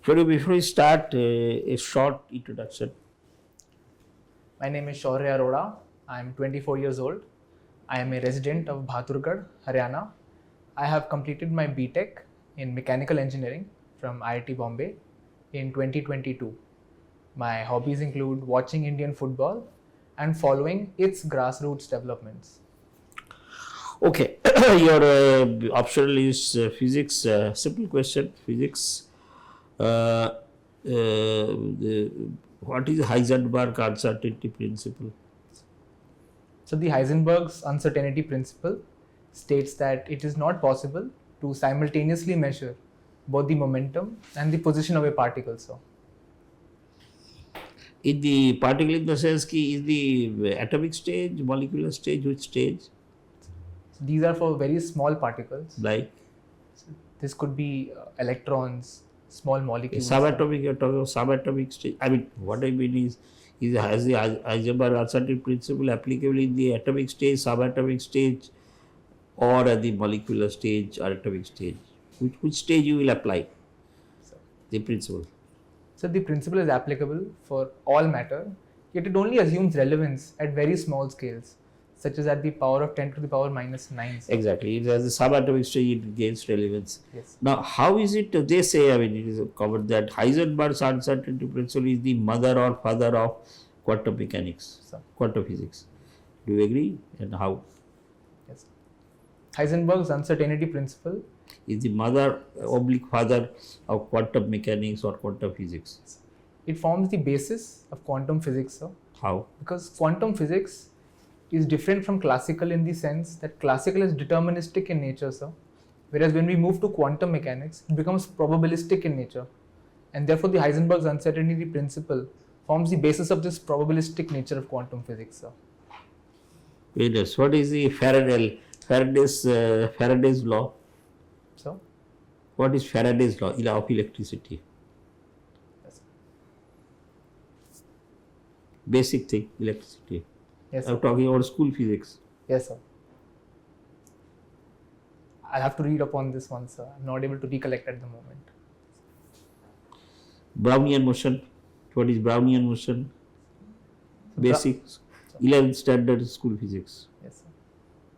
So before we start, a short introduction. My name is Shaurya Arora. I am 24 years old. I am a resident of Bhaturgarh, Haryana. I have completed my BTech in Mechanical Engineering from IIT Bombay in 2022. My hobbies include watching Indian football and following its grassroots developments. Okay, your optional is physics. Simple question, physics. Uh, what is Heisenberg uncertainty principle? So the Heisenberg's uncertainty principle states that it is not possible to simultaneously measure both the momentum and the position of a particle. In the particle, in the sense ki is the atomic stage, molecular stage, which stage? So these are for very small particles. Like This could be electrons, small molecules. subatomic, you're talking of subatomic stage. I mean, what I mean is has the Heisenberg uncertainty principle applicable in the atomic stage, subatomic stage, or at the molecular stage or atomic stage? Which stage you will apply the principle? So the principle is applicable for all matter, yet it only assumes relevance at very small scales, such as at the power of 10 to the power minus 9. Exactly. It has the subatomic stage, it gains relevance. Yes. Now, how is it they say, I mean, it is covered that Heisenberg's uncertainty principle is the mother or father of quantum mechanics, quantum physics. Do you agree? And how? Yes. Heisenberg's uncertainty principle Is the mother oblique father of quantum mechanics or quantum physics? it forms the basis of quantum physics, sir. How? Because quantum physics is different from classical in the sense that classical is deterministic in nature, sir. Whereas when we move to quantum mechanics, it becomes probabilistic in nature. And therefore the Heisenberg's uncertainty principle forms the basis of this probabilistic nature of quantum physics, sir. Yes. What is the Faraday's law? So, What is Faraday's law of electricity? yes, Basic thing, electricity. yes, I'm sir. talking about school physics. Yes, sir. I'll have to read upon this one, sir. I'm not able to recollect at the moment. Brownian motion. What is Brownian motion? Basic 11th standard school physics. Yes, sir.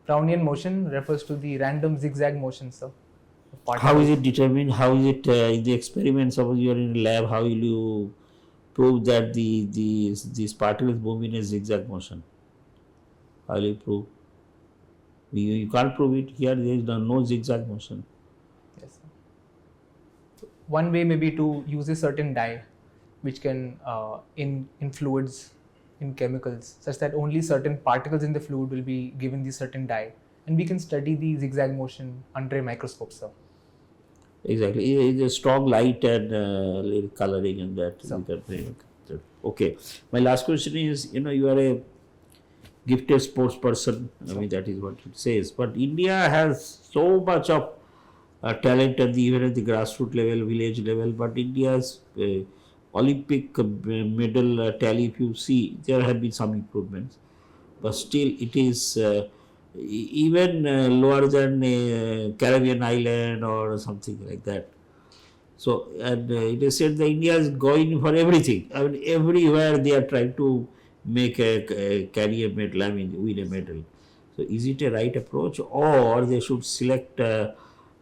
Brownian motion refers to the random zigzag motion, sir. How is it determined? How is it in the experiment? Suppose you are in a lab, how will you prove that these particles move in a zigzag motion? How will you prove? You can't prove it here. There is no zigzag motion. Yes, sir. One way may be to use a certain dye, which can in fluids, in chemicals, such that only certain particles in the fluid will be given the certain dye, and we can study the zigzag motion under a microscope, sir. Exactly. It's a strong light and little coloring in that. So. Okay. My last question is, you are a gifted sports person. I mean, that is what it says. But India has so much of talent even at the grassroots level, village level. But India's Olympic medal tally, if you see, there have been some improvements. But still, it is even lower than a Caribbean island or something like that. So, and it is said that India is going for everything. I mean, everywhere they are trying to make carry a medal, I mean, win a medal. So, is it a right approach, or they should select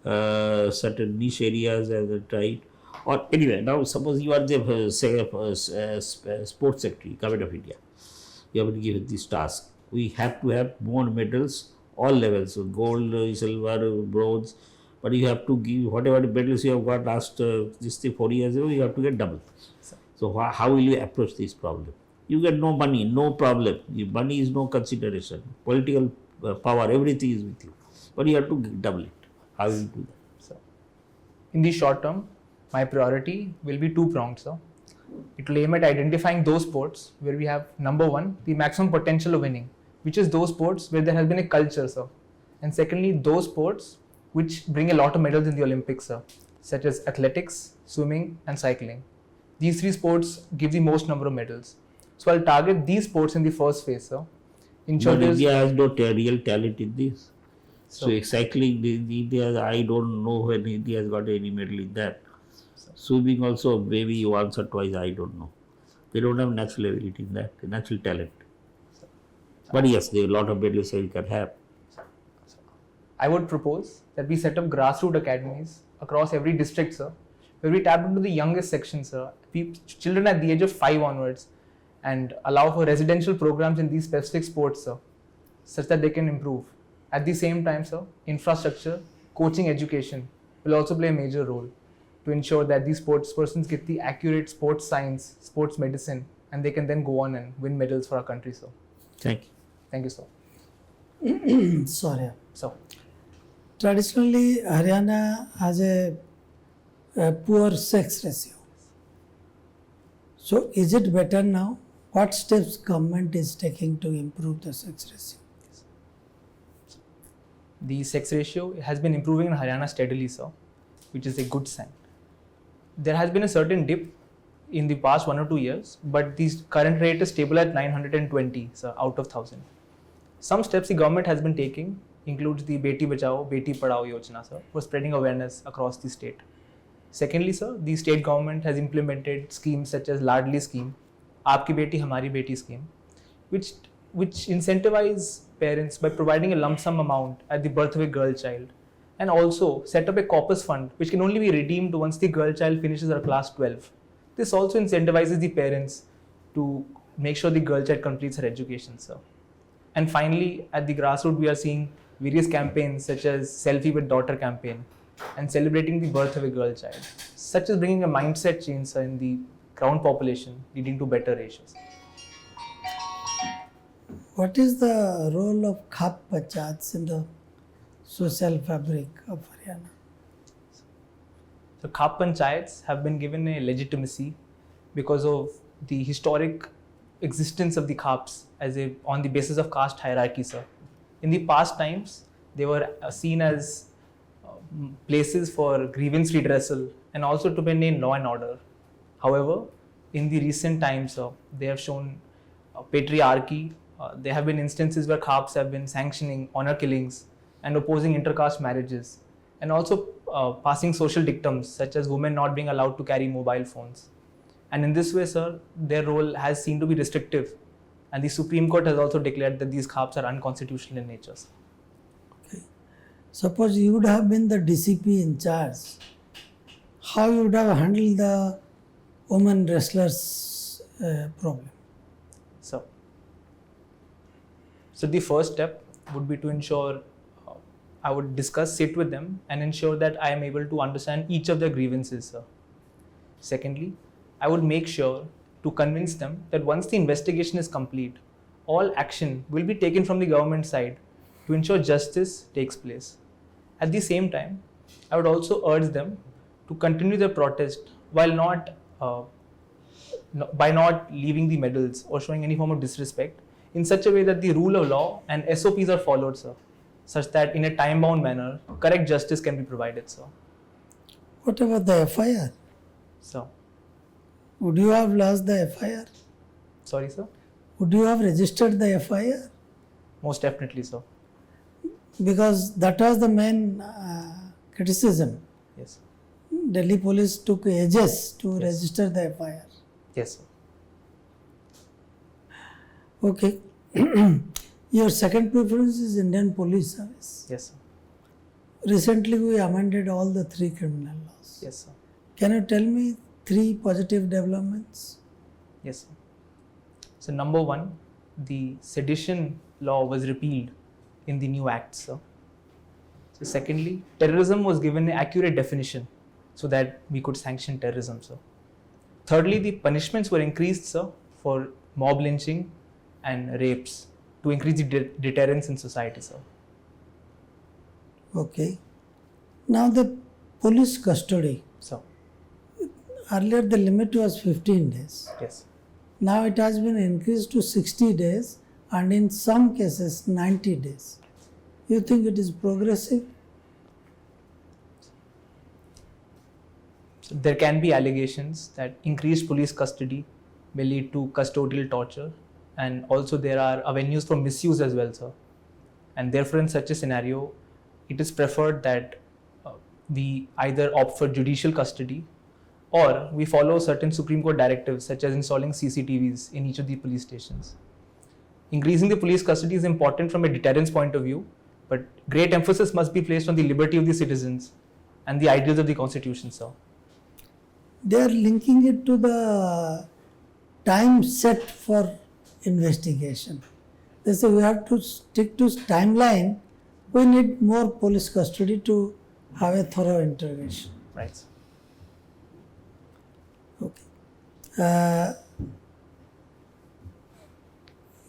certain niche areas as a right? Or anyway, now suppose you are the sports secretary, Government of India. You have been given this task. We have to have more medals, all levels, so gold, silver, bronze. But you have to give whatever medals you have got last 4 years ago, you have to get double. So how will you approach this problem? You get no money, no problem. Money is no consideration. Political power, everything is with you. But you have to double it. How will you do that? So, in the short term, my priority will be two-pronged, sir. It will aim at identifying those sports where we have, number one, the maximum potential of winning, which is those sports where there has been a culture, sir. And secondly, those sports which bring a lot of medals in the Olympics, sir, such as athletics, swimming, and cycling. These three sports give the most number of medals. So I'll target these sports in the first phase, sir. But India has no real talent in this. So cycling, India, I don't know when India has got any medal in that. Swimming also maybe once or twice, I don't know. They don't have natural ability in that, natural talent. But yes, there are a lot of medalists you can have. I would propose that we set up grassroots academies across every district, sir, where we tap into the youngest section, sir, children at the age of 5 onwards, and allow for residential programs in these specific sports, sir, such that they can improve. At the same time, sir, infrastructure, coaching, education will also play a major role to ensure that these sports persons get the accurate sports science, sports medicine, and they can then go on and win medals for our country, sir. Thank you. Thank you, sir. Shaurya. So, Traditionally, Haryana has a poor sex ratio. So, is it better now? What steps government is taking to improve the sex ratio? the sex ratio has been improving in Haryana steadily, sir, which is a good sign. There has been a certain dip in the past 1 or 2 years, but the current rate is stable at 920, sir, out of 1000. Some steps the government has been taking includes the Beti Bachao, Beti Padhao Yojana, sir, for spreading awareness across the state. Secondly, sir, the state government has implemented schemes such as Ladli scheme, Aapki Beti Hamari Beti scheme, which incentivize parents by providing a lump sum amount at the birth of a girl child, and also set up a corpus fund which can only be redeemed once the girl child finishes her class 12. This also incentivizes the parents to make sure the girl child completes her education, sir. And finally, at the grassroots, we are seeing various campaigns such as Selfie with Daughter campaign and celebrating the birth of a girl child, such as bringing a mindset change, sir, in the ground population, leading to better ratios. What is the role of Khap Panchayats in the social fabric of Haryana? So Khap Panchayats have been given a legitimacy because of the historic existence of the Khaps on the basis of caste hierarchy, sir. In the past times, they were seen as places for grievance redressal and also to maintain law and order. However, in the recent times, they have shown patriarchy. There have been instances where Khaps have been sanctioning honor killings and opposing intercaste marriages, and also passing social dictums such as women not being allowed to carry mobile phones. And in this way, sir, their role has seemed to be restrictive, and the Supreme Court has also declared that these Khaps are unconstitutional in nature, sir. Okay. Suppose you would have been the DCP in charge, how you would have handled the women wrestlers problem? So the first step would be to ensure I would sit with them and ensure that I am able to understand each of their grievances, sir. Secondly, I would make sure to convince them that once the investigation is complete, all action will be taken from the government side to ensure justice takes place. At the same time, I would also urge them to continue their protest while by not leaving the medals or showing any form of disrespect, in such a way that the rule of law and SOPs are followed, sir, such that in a time-bound manner, correct justice can be provided, sir. What about the FIR? So, Would you have lost the FIR? sorry, sir? Would you have registered the FIR? Most definitely, sir. Because that was the main criticism. Yes. Delhi police took ages to register the FIR. Yes, sir. Okay. Your second preference is Indian Police Service. Yes, sir. Recently we amended all the 3 criminal laws. Yes, sir. Can you tell me 3 positive developments? Yes, sir. So, number 1, the sedition law was repealed in the new act, sir. So, secondly, terrorism was given an accurate definition so that we could sanction terrorism, sir. Thirdly, the punishments were increased, sir, for mob lynching and rapes to increase the deterrence in society, sir. Okay. Now the police custody. So, Earlier the limit was 15 days. yes. Now it has been increased to 60 days and in some cases 90 days. You think it is progressive? So, there can be allegations that increased police custody may lead to custodial torture, and also there are avenues for misuse as well, sir. And therefore, in such a scenario, it is preferred that we either opt for judicial custody or we follow certain Supreme Court directives such as installing CCTVs in each of the police stations. Increasing the police custody is important from a deterrence point of view, but great emphasis must be placed on the liberty of the citizens and the ideals of the Constitution, sir. They are linking it to the time set for investigation. They say we have to stick to timeline. We need more police custody to have a thorough interrogation. Right, sir. Okay.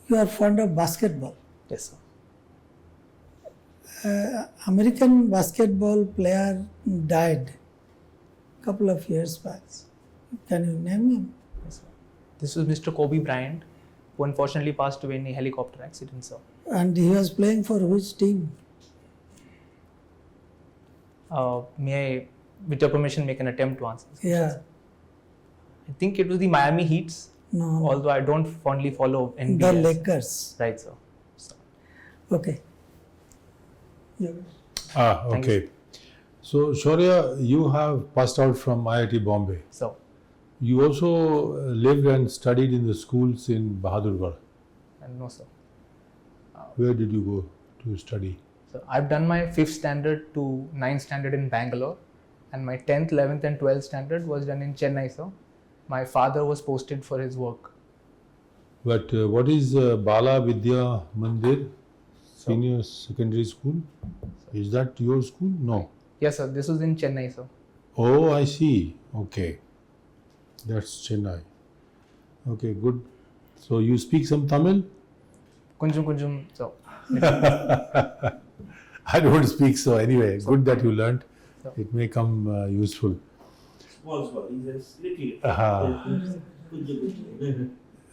You are fond of basketball. Yes, sir. American basketball player died a couple of years back. Can you name him? Yes, sir. This was Mr. Kobe Bryant, who unfortunately passed away in a helicopter accident, sir. And he was playing for which team? May I, with your permission, make an attempt to answer this question, Yeah. sir? I think it was the Miami Heats, No. although I don't fondly follow NBA. The Lakers. Right, sir. Okay. Yeah. Thank Okay. So, Shaurya, you have passed out from IIT Bombay. So, You also lived and studied in the schools in Bahadurgarh. no, sir. Where did you go to study? So, I've done my 5th standard to 9th standard in Bangalore, and my 10th, 11th, and 12th standard was done in Chennai, sir. My father was posted for his work. But what is Bala Vidya Mandir Senior Secondary School? Is that your school? No. Yes, sir. This was in Chennai, sir. Oh, I see. Okay. That's Chennai. Okay, good. So you speak some Tamil? Kunjum kunjum. So, I don't speak, so anyway, good that you learnt. So- It may come useful. Small, it's a little.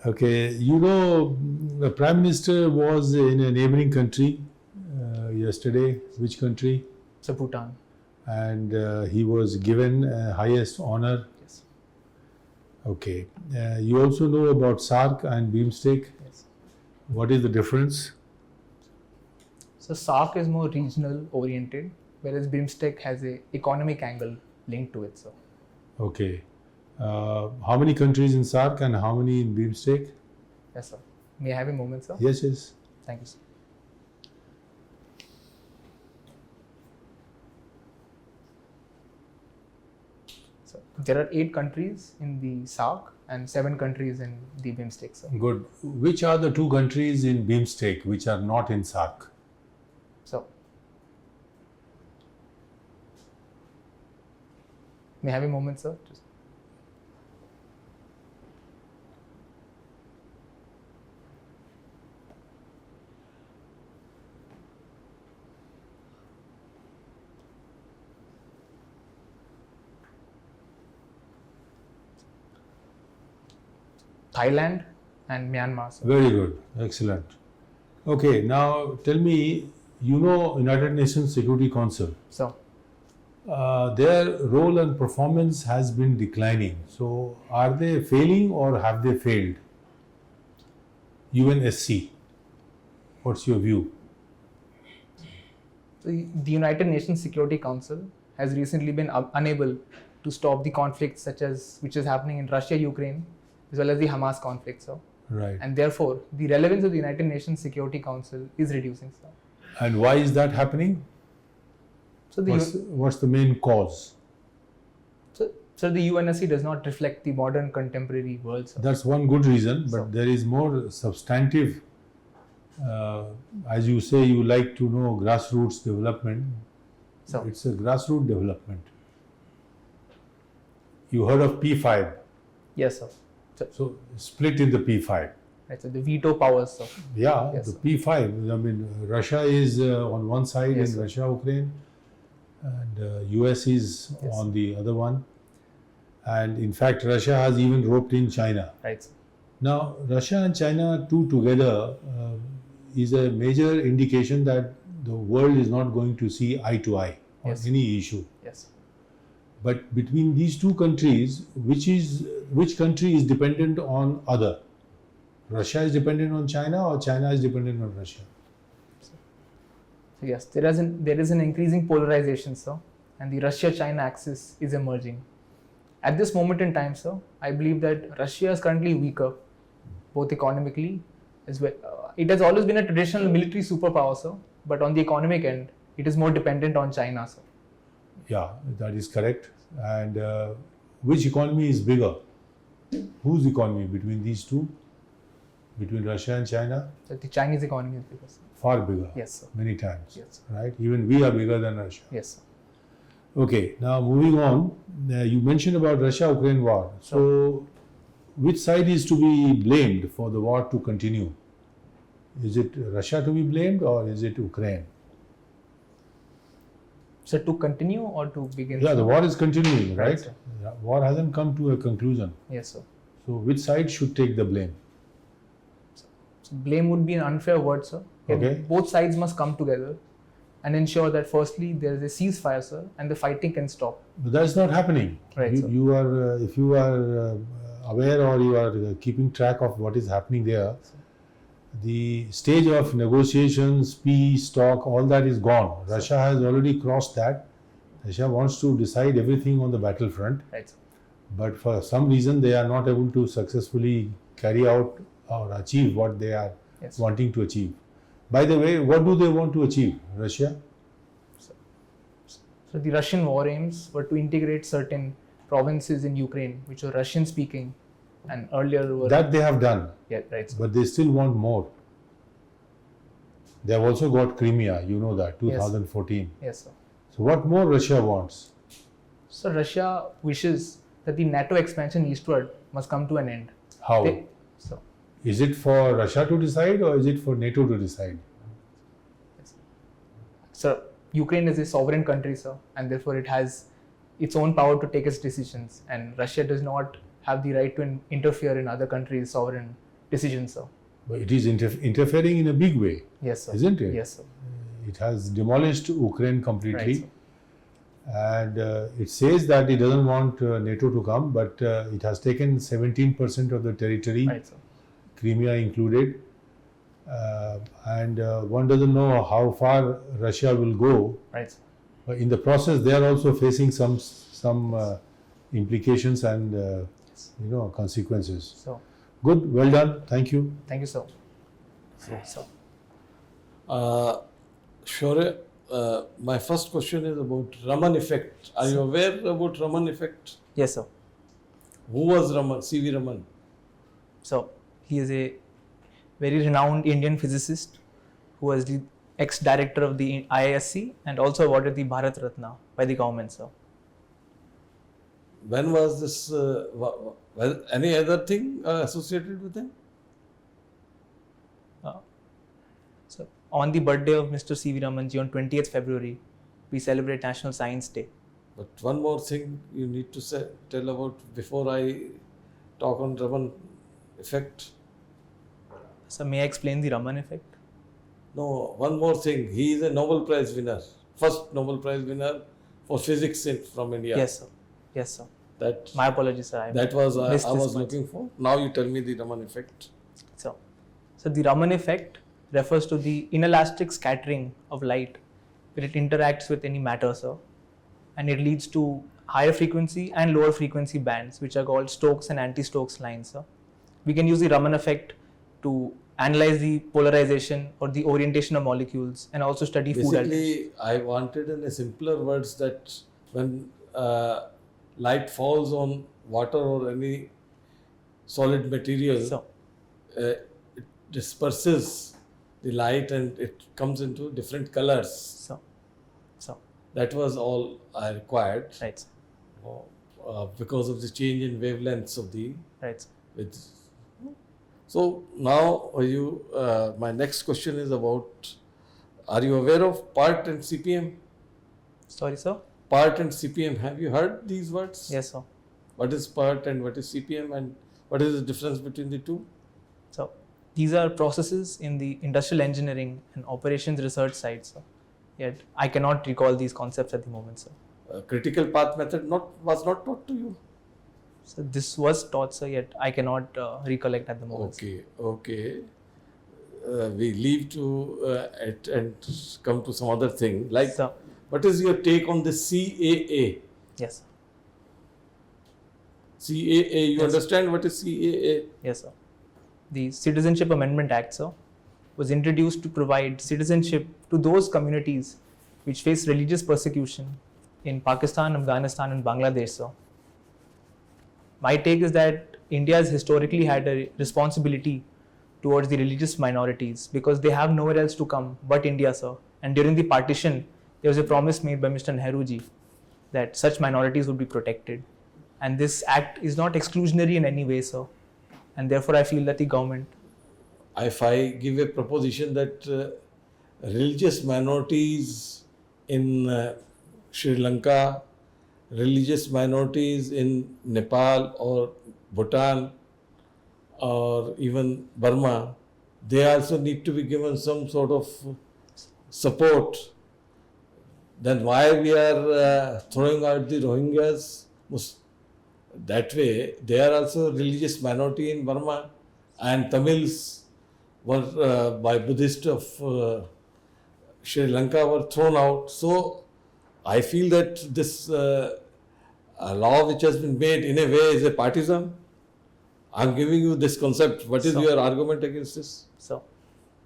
Okay, you know, the Prime Minister was in a neighboring country yesterday. Which country? so Bhutan. And he was given highest honor. Yes. Okay. You also know about SARC and BIMSTEC. Yes. What is the difference? So SARC is more regional oriented, whereas BIMSTEC has a economic angle linked to it, sir. Okay. How many countries in SARC and how many in BIMSTEC? Yes, sir. May I have a moment, sir? Yes, yes. Thank you, sir. So there are 8 countries in the SARC and 7 countries in the BIMSTEC, sir. Good. Which are the 2 countries in BIMSTEC which are not in SARC? So, may I have a moment, sir? Just Thailand and Myanmar, sir. Very good. Excellent. Okay, now tell me, you know United Nations Security Council. So, Their role and performance has been declining. So, are they failing or have they failed? UNSC. What's your view? the United Nations Security Council has recently been unable to stop the conflicts which is happening in Russia, Ukraine, as well as the Hamas conflict, sir. Right. And therefore, the relevance of the United Nations Security Council is reducing, sir. And why is that happening? So What's the main cause? So the UNSC does not reflect the modern contemporary world, sir. That's one good reason, but So- there is more substantive. As you say, you like to know grassroots development. So, It's a grassroots development. You heard of P5. yes, sir. So split in the P5. Right, so the veto powers, sir. Yeah, Yes, the sir. P5. I mean, Russia is on one side Yes, in sir. Russia, Ukraine, and US is Yes. on the other one. And in fact, Russia has even roped in China. Right, sir. Now, Russia and China two together is a major indication that the world is not going to see eye to eye on Yes. any issue. Yes. But between these two countries, which country is dependent on other? Russia is dependent on China or China is dependent on Russia? So yes, there is an increasing polarization, sir, and the Russia-China axis is emerging. At this moment in time, sir, I believe that Russia is currently weaker, both economically as well. It has always been a traditional military superpower, sir, but on the economic end, it is more dependent on China, sir. Yeah, that is correct. And which economy is bigger? Whose economy between these two? Between Russia and China? So the Chinese economy is bigger, sir. Far bigger. Yes, sir. Many times. Yes, Right? Even we are bigger than Russia. Yes, sir. Okay, now moving on. You mentioned about Russia-Ukraine war. So, which side is to be blamed for the war to continue? Is it Russia to be blamed or is it Ukraine? So to continue or to begin? Yeah, the war is continuing, right? Right, sir. Yeah, war hasn't come to a conclusion. Yes, sir. So, which side should take the blame? So blame would be an unfair word, sir. Yet Okay. both sides must come together and ensure that firstly there is a ceasefire, sir, and the fighting can stop. But that's not happening. Right, sir. You are, if you are aware or you are keeping track of what is happening there, the stage of negotiations, peace, talk, all that is gone. Russia has already crossed that. Russia wants to decide everything on the battlefront, Right, sir. but for some reason they are not able to successfully carry out or achieve what they are Yes. wanting to achieve. By the way, what do they want to achieve, Russia? So the Russian war aims were to integrate certain provinces in Ukraine which were Russian speaking and earlier were That they have done. yeah, right, sir. But they still want more. They have also got Crimea, you know that, 2014. Yes, sir. So what more Russia wants? So Russia wishes that the NATO expansion eastward must come to an end. How? So Is it for Russia to decide or is it for NATO to decide? Sir, Ukraine is a sovereign country, sir, and therefore it has its own power to take its decisions, and Russia does not have the right to interfere in other countries' sovereign decisions, sir. But it is interfering in a big way, Yes, sir. isn't it? Yes, sir. It has demolished Ukraine completely. Right, sir. And it says that it doesn't want NATO to come, but it has taken 17% of the territory, Right, sir. Crimea included. And one doesn't know how far Russia will go. Right, sir. But in the process, they are also facing some implications and consequences. So, Good, well done. Thank you. thank you, sir. So, Shaurya, my first question is about Raman effect. Are you aware about Raman effect? yes, sir. Who was Raman? C.V. Raman. So, he is a very renowned Indian physicist who was the ex-director of the IAS and also awarded the Bharat Ratna by the government, sir. When was this? Any other thing associated with him? So, on the birthday of Mr. C.V. Ramanji on 20th February, we celebrate National Science Day. But one more thing you need to tell about before I talk on Raman effect. So, may I explain the Raman effect? No, one more thing. He is a Nobel Prize winner. First Nobel Prize winner for physics from India. Yes, sir. Yes, sir. That My apologies, sir. that was I missed this was point. looking for. Now you tell me the Raman effect. So the Raman effect refers to the inelastic scattering of light when it interacts with any matter, sir, and it leads to higher frequency and lower frequency bands, which are called Stokes and anti-Stokes lines, sir. We can use the Raman effect to analyze the polarization or the orientation of molecules and also study food alternatives. Basically, I wanted in a simpler words that when light falls on water or any solid material, So, it disperses the light and it comes into different colors. so, That was all I required right, sir. because of the change in wavelengths of the. Right, sir. So now my next question is about, are you aware of PART and CPM? Sorry, sir. PART and CPM, have you heard these words? Yes, sir. What is PART and what is CPM and what is the difference between the two? So these are processes in the industrial engineering and operations research side, sir. Yet I cannot recall these concepts at the moment, sir. Critical path method was not taught to you? So this was taught, sir, yet I cannot recollect at the moment. sir. Okay. We leave to it and come to some other thing. Like, Sir. what is your take on the CAA? Yes. CAA, you understand what is CAA? Yes, sir. The Citizenship Amendment Act, sir, was introduced to provide citizenship to those communities which face religious persecution in Pakistan, Afghanistan, and Bangladesh, sir. My take is that India has historically had a responsibility towards the religious minorities because they have nowhere else to come but India, sir. And during the partition, there was a promise made by Mr. Nehruji that such minorities would be protected. And this act is not exclusionary in any way, sir. And therefore, I feel that the government. If I give a proposition that religious minorities in Sri Lanka, religious minorities in Nepal or Bhutan or even Burma, they also need to be given some sort of support, then why we are throwing out the Rohingyas that way? They are also religious minority in Burma, and Tamils were by Buddhists of Sri Lanka were thrown out. So I feel that this law which has been made in a way is a partisan. I am giving you this concept. What is your argument against this? So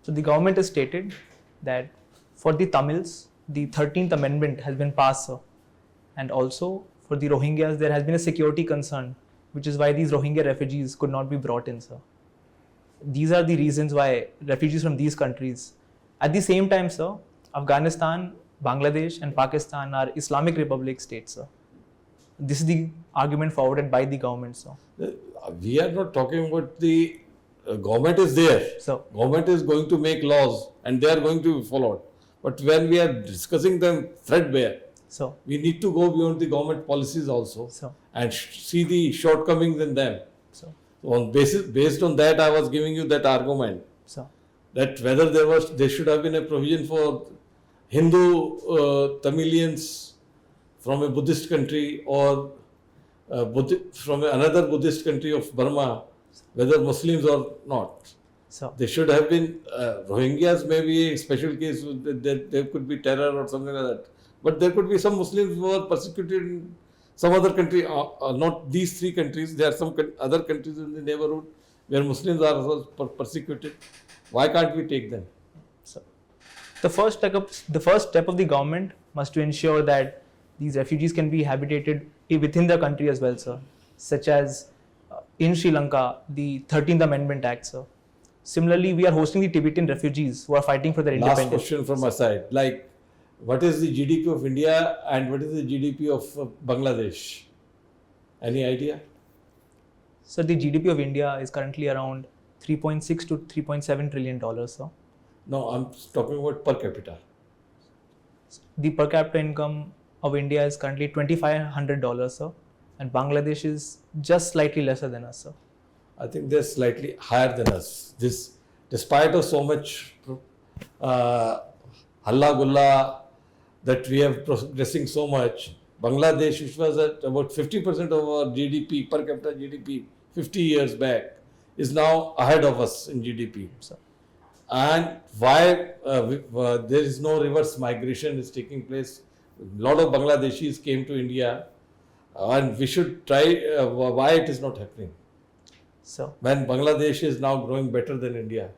the government has stated that for the Tamils, the 13th Amendment has been passed, sir. And also for the Rohingyas, there has been a security concern, which is why these Rohingya refugees could not be brought in, sir. These are the reasons why refugees from these countries. At the same time, sir, Afghanistan, Bangladesh, and Pakistan are Islamic Republic states, sir. This is the argument forwarded by the government, sir. We are not talking about the government is there. So Government is going to make laws and they are going to be followed. But when we are discussing them threadbare, so we need to go beyond the government policies also So. and see the shortcomings in them. so Based on that, I was giving you that argument so that whether there should have been a provision for Hindu Tamilians from a Buddhist country or from another Buddhist country of Burma, whether Muslims or not. so They should have been Rohingyas, maybe a special case. There could be terror or something like that. But there could be some Muslims who are persecuted in some other country, not these three countries. There are some other countries in the neighborhood where Muslims are also persecuted. Why can't we take them? So, the first step of the government must to ensure that these refugees can be habitated within the country as well, sir. Such as in Sri Lanka, the 13th Amendment Act, sir. Similarly, we are hosting the Tibetan refugees who are fighting for their Last independence. question from my side. Like, what is the GDP of India and what is the GDP of Bangladesh? Any idea? So, the GDP of India is currently around $3.6 to $3.7 trillion, sir. No, I'm talking about per capita. The per capita income of India is currently $2,500, sir. And Bangladesh is just slightly lesser than us, sir. I think they're slightly higher than us. Despite of so much halla gulla that we are progressing so much, Bangladesh, which was at about 50% of our GDP, per capita GDP, 50 years back, is now ahead of us in GDP. So, And why there is no reverse migration is taking place. A lot of Bangladeshis came to India, and we should try why it is not happening. so, When Bangladesh is now growing better than India.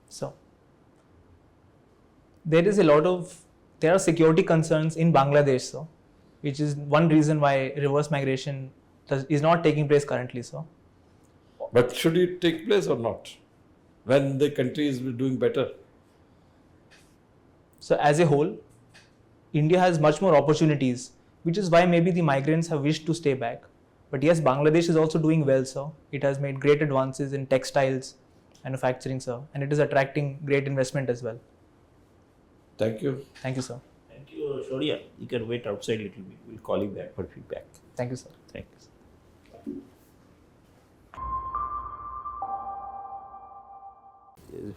so there are security concerns in Bangladesh, sir, which is one reason why reverse migration is not taking place currently, sir. But should it take place or not? When the country is doing better? So as a whole, India has much more opportunities, which is why maybe the migrants have wished to stay back. But yes, Bangladesh is also doing well, sir. It has made great advances in textiles, manufacturing, sir, and it is attracting great investment as well. Thank you. Thank you, sir. Thank you, Shaurya. You can wait outside a little bit. We'll call you back for feedback. Thank you, sir. Thanks.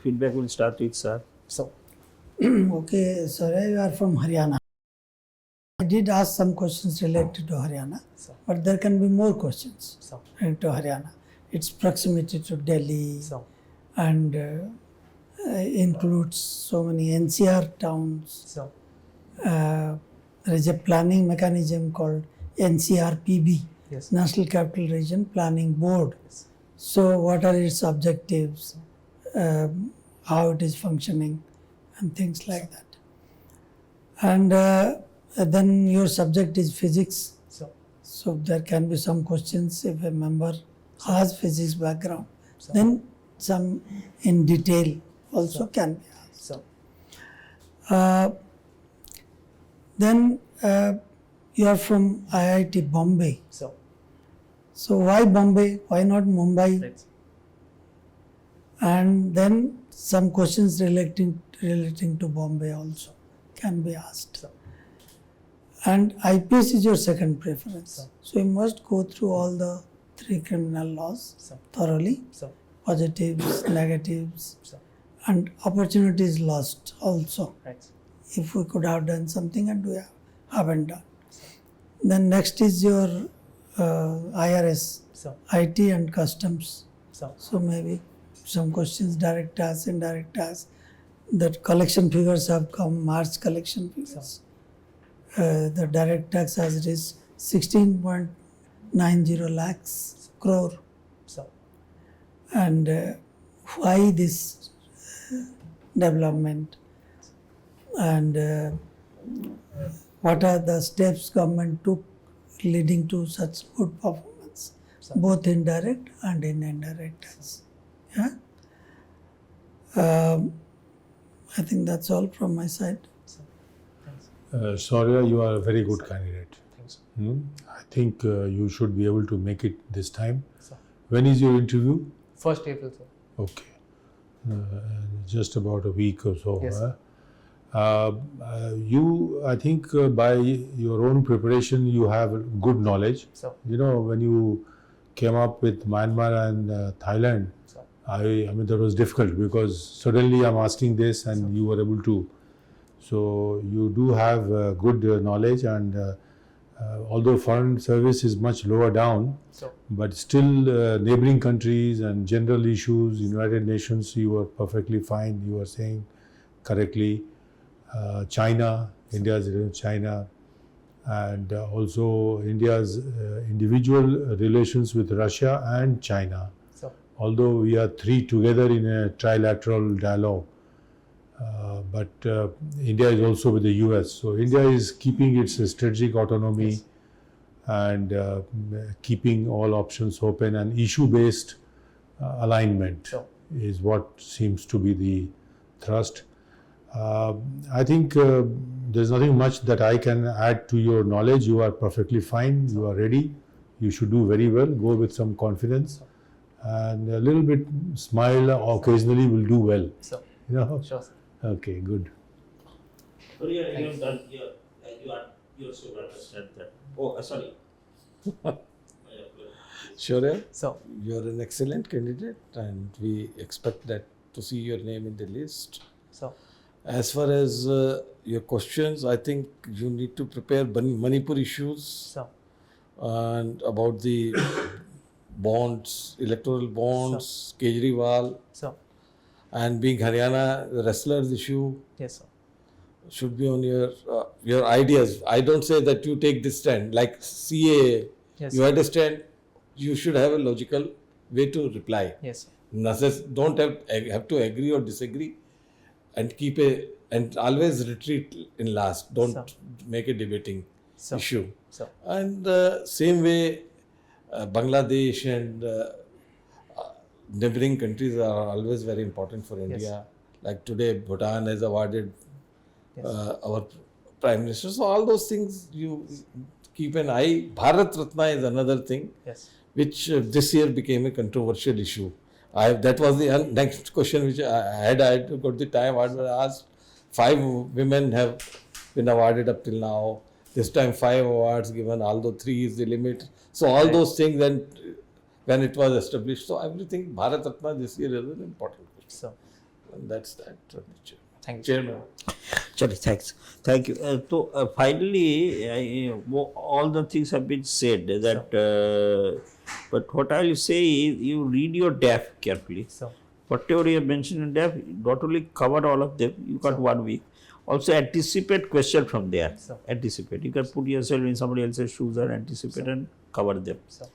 Feedback will start with sir. So, Okay, Shaurya, you are from Haryana. I did ask some questions related to Haryana, so, but there can be more questions so, related to Haryana. Its proximity to Delhi so, and includes so many NCR towns. so, There is a planning mechanism called NCRPB, Yes. National Capital Region Planning Board. So what are its objectives, how it is functioning, and things like that. And then your subject is physics. So there can be some questions if a member has physics background. Then some in detail also can be asked. Then you are from IIT Bombay. So why Bombay? Why not Mumbai? Right. And then some questions relating to Bombay also can be asked. And IPS is your second preference. So you must go through all the 3 criminal laws thoroughly, positives, negatives, and opportunities lost also. Right. If we could have done something and we haven't done. Then next is your IRS, IT and customs. So maybe some questions, direct tax, indirect tax. That collection figures have come, March collection figures. The direct tax as it is 16.90 lakhs crore. And why this development? And what are the steps government took leading to such good performance, both in direct and in indirect tax. Yeah? I think that's all from my side. Shaurya, you are a very good candidate. Thanks. I think you should be able to make it this time. When is your interview? 1st April, sir. Okay. Just about a week or so. Yes. You, I think by your own preparation, you have good knowledge. You know, when you came up with Myanmar and Thailand, I mean, that was difficult because suddenly I'm asking this and you were able to. So you do have good knowledge, and although foreign service is much lower down, but still neighboring countries and general issues, United Nations, you were perfectly fine. You were saying correctly. China, India's China, and also India's individual relations with Russia and China. Although we are 3 together in a trilateral dialogue, but India is also with the US. So India is keeping its strategic autonomy and keeping all options open, and issue-based alignment is what seems to be the thrust. I think there's nothing much that I can add to your knowledge. You are perfectly fine. You are ready. You should do very well. Go with some confidence, and a little bit smile occasionally will do well. You know? Sure, sir. Okay, good. You also understand that. Oh, sorry. Shaurya, So, you are an excellent candidate, and we expect that to see your name in the list. As far as your questions, I think you need to prepare Manipur issues and about the bonds, electoral bonds, Kejriwal, and being Haryana, the wrestlers issue yes, sir. should be on your ideas. I don't say that you take this stand like CA. Yes, You understand? You should have a logical way to reply. Yes, sir. Don't have to agree or disagree, and and always retreat in last. Don't make a debating issue. And same way, Bangladesh and neighboring countries are always very important for India. Like today, Bhutan has awarded our Prime Minister. So all those things you keep an eye. Bharat Ratna is another thing, which this year became a controversial issue. That was the next question which I had got the time. I asked. 5 women have been awarded up till now. This time 5 awards given, although 3 is the limit. So all those things, and when it was established, so everything Bharat Ratna this year is an important question. And that's that. Thank you. Chairman. Chali, thanks. Thank you. So finally, all the things have been said. That, but what I will say is, you read your DAF carefully. Whatever you have mentioned in DAF, not only cover all of them. You got 1 week. Also anticipate question from there. Sir. Anticipate. You can put yourself in somebody else's shoes and anticipate and cover them. Sir.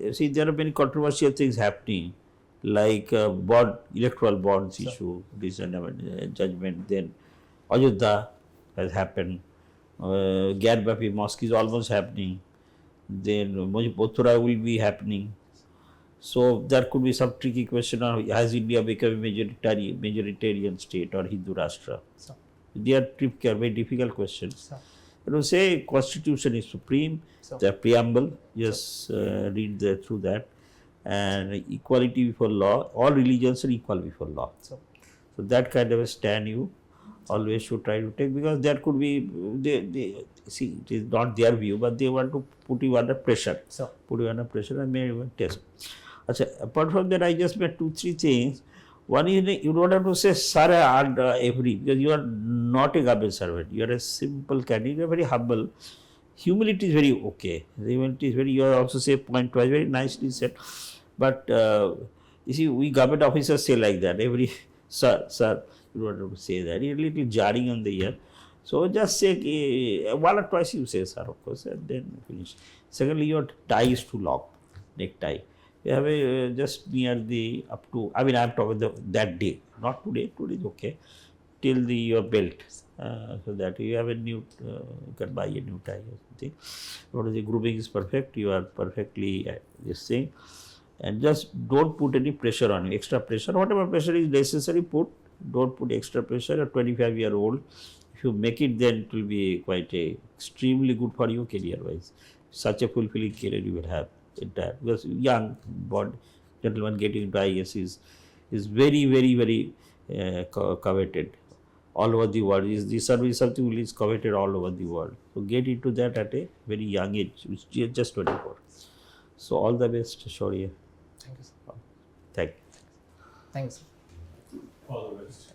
You see, there are many controversial things happening, like electoral bonds Sir. issue, recent judgment. Then Ayodhya has happened. Gyarbapi Mosque is almost happening. Then Mothura will be happening. So there could be some tricky question on has India become a majoritarian state or Hindu Rashtra? Sir. They are tricky, very difficult questions. Sir. You know, say Constitution is supreme, Sir. the preamble, just read through that, and equality before law, all religions are equal before law. Sir. So that kind of a stand you always should try to take, because there could be, they see, it is not their view, but they want to put you under pressure. Sir. Put you under pressure and may even test. Apart from that, I just made 2-3 things. One is you don't have to say sir and every, because you are not a government servant. You are a simple candidate. You are very humble. Humility is very okay. Humility is very, you also say point twice, very nicely said. But you see, we government officers say like that. Every sir, you don't have to say that. It's a little jarring on the ear. So just say one or twice you say sir, of course, and then finish. Secondly, your tie is too long, necktie. You have a just near the up to, I mean, I am talking that day, not today. Today is okay, till your belt, so that you have a new, you can buy a new tie or something. What is the grooming is perfect. You are perfectly this thing, and just don't put any pressure on you. Extra pressure, whatever pressure is necessary, put. Don't put extra pressure. You're 25-year-old. If you make it, then it will be quite extremely good for you career-wise. Such a fulfilling career you will have. Because young gentleman getting into IAS is very, very, very coveted all over the world. The service something which is coveted all over the world. So get into that at a very young age, which is just 24. So all the best, Shaurya. Thank you, sir. Thank you. Thanks. All the best.